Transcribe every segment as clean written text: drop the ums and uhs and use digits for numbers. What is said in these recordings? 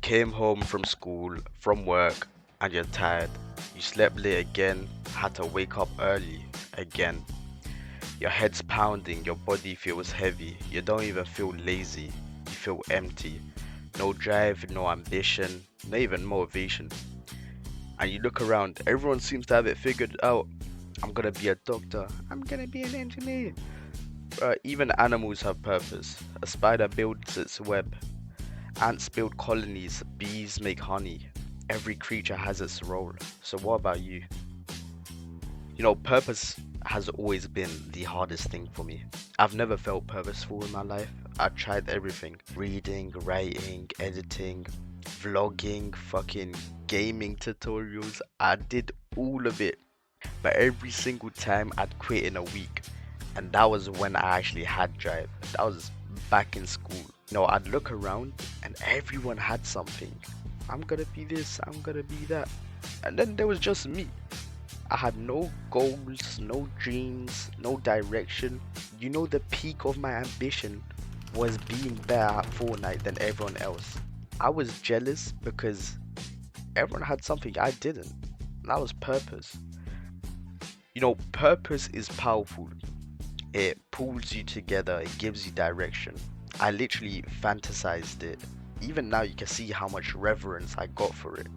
came home from school, from work, and you're tired. You slept late again, had to wake up early again. Your head's pounding, your body feels heavy. You don't even feel lazy, you feel empty. No drive, no ambition, not even motivation. And you look around, everyone seems to have it figured out. I'm gonna be a doctor, I'm gonna be an engineer. Even animals have purpose. A spider builds its web, ants build colonies, bees make honey. Every creature has its role. So, what about you? Purpose has always been the hardest thing for me. I've never felt purposeful in my life. I tried everything: reading, writing, editing, vlogging, fucking gaming tutorials. I did all of it. But every single time I'd quit in a week. And that was when I actually had drive. That was back in school. I'd look around and everyone had something. I'm gonna be this, I'm gonna be that. And then there was just me. I had no goals, no dreams, no direction. The peak of my ambition was being better at Fortnite than everyone else. I was jealous because everyone had something I didn't. That was purpose. Purpose is powerful. It pulls you together, it gives you direction. I literally fantasized it. Even now, you can see how much reverence I got for it.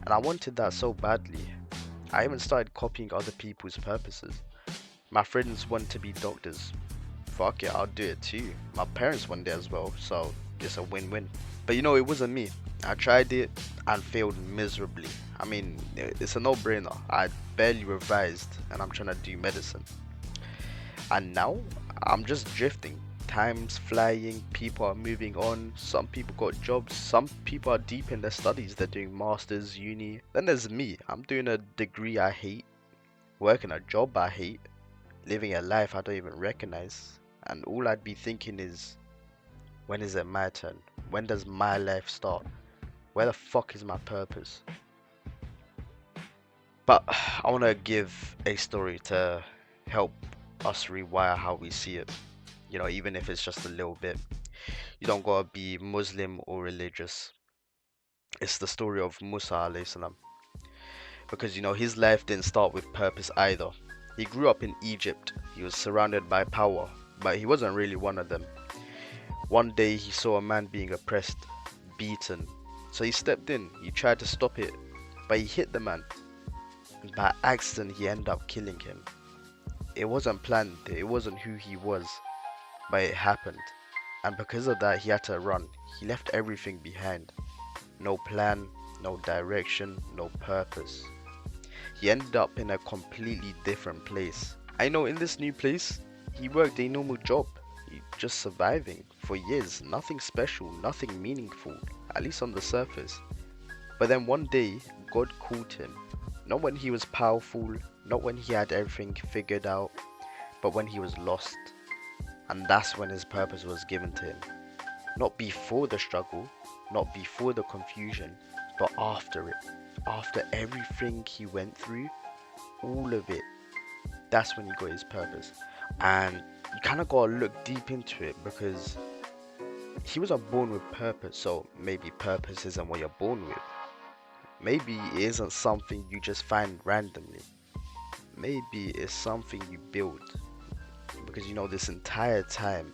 And I wanted that so badly. I even started copying other people's purposes. My friends want to be doctors. Fuck it, I'll do it too. My parents want it as well, so it's a win-win. But it wasn't me. I tried it and failed miserably. I mean, it's a no-brainer. I barely revised and I'm trying to do medicine. And now I'm just drifting. Time's flying, people are moving on, some people got jobs, some people are deep in their studies, they're doing masters, uni. Then there's me, I'm doing a degree I hate, working a job I hate, living a life I don't even recognize. And all I'd be thinking is, when is it my turn? When does my life start? Where the fuck is my purpose? But I want to give a story to help us rewire how we see it. Even if it's just a little bit. You don't gotta be Muslim or religious. It's the story of Musa alayhi salam. Because his life didn't start with purpose either. He grew up in Egypt. He was surrounded by power, but he wasn't really one of them. One day he saw a man being oppressed, beaten. So he stepped in. He tried to stop it, but he hit the man. And by accident he ended up killing him. It wasn't planned. It wasn't who he was, but it happened. And because of that, he had to run. He left everything behind. No plan, no direction, no purpose. He ended up in a completely different place. I know in this new place, he worked a normal job. Just surviving for years. Nothing special, nothing meaningful, at least on the surface. But then one day, God called him. Not when he was powerful, not when he had everything figured out, but when he was lost. And that's when his purpose was given to him. Not before the struggle, not before the confusion, but after it. After everything he went through, all of it, that's when he got his purpose. And you kind of gotta look deep into it because he wasn't born with purpose, so maybe purpose isn't what you're born with. Maybe it isn't something you just find randomly. Maybe it's something you build. Because this entire time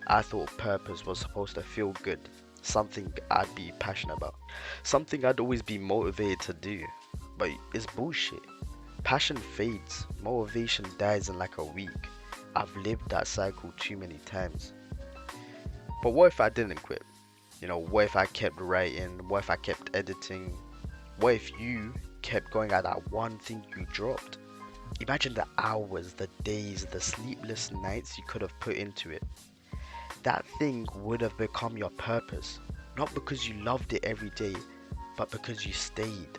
I thought purpose was supposed to feel good, something I'd be passionate about, something I'd always be motivated to do. But it's bullshit. Passion fades, motivation dies in like a week. I've lived that cycle too many times. But what if I didn't quit? What if I kept writing? What if I kept editing? What if you kept going at that one thing you dropped? Imagine the hours, the days, the sleepless nights you could have put into it. That thing would have become your purpose. Not because you loved it every day, but because you stayed.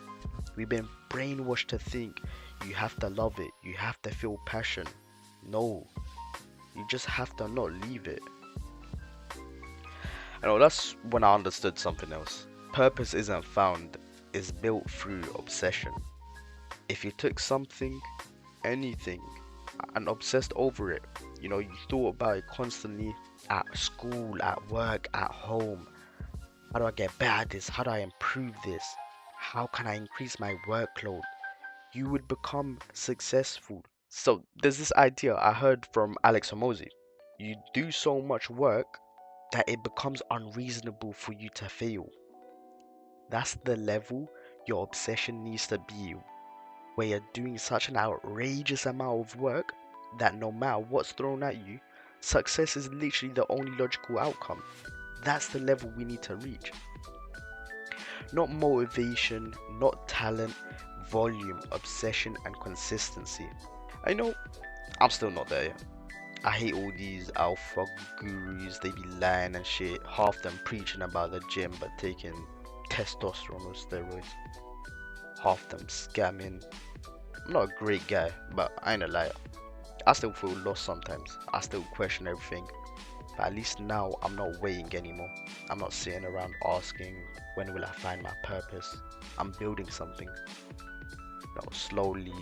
We've been brainwashed to think you have to love it, you have to feel passion. No, you just have to not leave it. That's when I understood something else. Purpose isn't found, it's built through obsession. If you took something, anything, and obsessed over it, you thought about it constantly at school, at work, at home, How do I get better at this? How do I improve this? How can I increase my workload? You would become successful. So there's this idea I heard from Alex Hormozy. You do so much work that it becomes unreasonable for you to fail. That's the level your obsession needs to be, where you're doing such an outrageous amount of work that no matter what's thrown at you, success is literally the only logical outcome. That's the level we need to reach. Not motivation, not talent, volume, obsession, and consistency. I know I'm still not there yet. I hate all these alpha gurus, they be lying and shit, half them preaching about the gym but taking testosterone or steroids, half them scamming. I'm not a great guy, but I ain't a liar. I still feel lost sometimes, I still question everything, but at least now I'm not waiting anymore. I'm not sitting around asking, when will I find my purpose? I'm building something, slowly,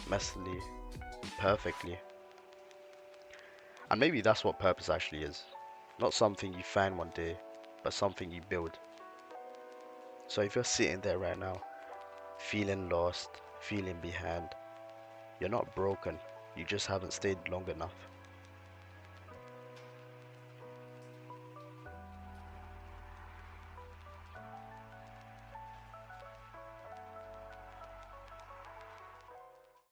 messily, perfectly. And maybe that's what purpose actually is. Not something you find one day, but something you build. So if you're sitting there right now, feeling lost, feeling behind, you're not broken. You just haven't stayed long enough.